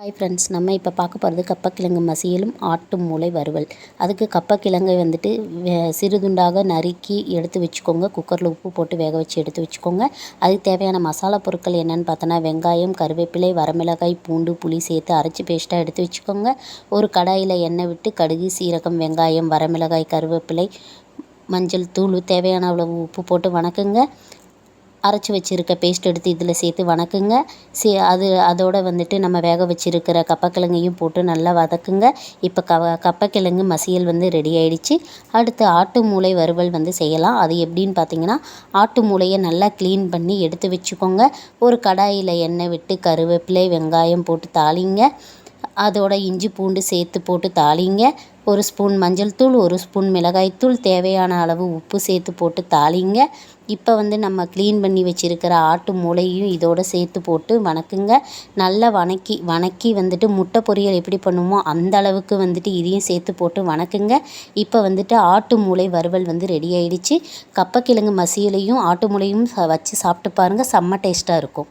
Hi friends, நம்ம இப்போ பார்க்க போகிறது கப்பக்கிழங்கு மசியலும் ஆட்டு மூளை வறுவல். அதுக்கு கப்பக்கிழங்கை வந்துட்டு சிறுதுண்டாக நறுக்கி எடுத்து வச்சுக்கோங்க. குக்கரில் உப்பு போட்டு வேக வச்சு எடுத்து வச்சுக்கோங்க. அதுக்கு தேவையான மசாலா பொருட்கள் என்னென்னு பார்த்தோன்னா, வெங்காயம், கருவேப்பிலை, வரமிளகாய், பூண்டு, புளி சேர்த்து அரைச்சி பேஸ்ட்டாக எடுத்து வச்சுக்கோங்க. ஒரு கடாயில் எண்ணெய் விட்டு கடுகு, சீரகம், வெங்காயம், வரமிளகாய், கருவேப்பிலை, மஞ்சள் தூள், தேவையான அளவு உப்பு போட்டு வணக்குங்க. அரைச்சி வச்சுருக்க பேஸ்ட் எடுத்து இதில் சேர்த்து வணக்குங்க. அதோடு வந்துட்டு நம்ம வேக வச்சுருக்கிற கப்பக்கிழங்கையும் போட்டு நல்லா வதக்குங்க. இப்போ கப்பக்கிழங்கு மசியல் ரெடி ஆகிடுச்சு. அடுத்து ஆட்டு மூளை வறுவல் செய்யலாம். அது எப்படின்னு பார்த்தீங்கன்னா, ஆட்டு மூளையை நல்லா க்ளீன் பண்ணி எடுத்து வச்சுக்கோங்க. ஒரு கடாயில் எண்ணெய் விட்டு கருவேப்பிலை, வெங்காயம் போட்டு தாளிங்க. அதோட இஞ்சி பூண்டு சேர்த்து போட்டு தாளிங்க. ஒரு ஸ்பூன் மஞ்சள் தூள், ஒரு ஸ்பூன் மிளகாய்த்தூள், தேவையான அளவு உப்பு சேர்த்து போட்டு தாளிங்க. இப்போ நம்ம க்ளீன் பண்ணி வச்சுருக்கிற ஆட்டு மூளையும் இதோடு சேர்த்து போட்டு வணக்குங்க. நல்லா வணக்கி முட்டை பொரியல் எப்படி பண்ணுமோ அந்த அளவுக்கு இதையும் சேர்த்து போட்டு வணக்குங்க. இப்போ ஆட்டு மூளை வறுவல் ரெடி ஆகிடுச்சு. கப்பக்கிழங்கு மசியலையும் ஆட்டு மூளையும் வச்சு சாப்பிட்டு பாருங்கள், செம்ம டேஸ்ட்டாக இருக்கும்.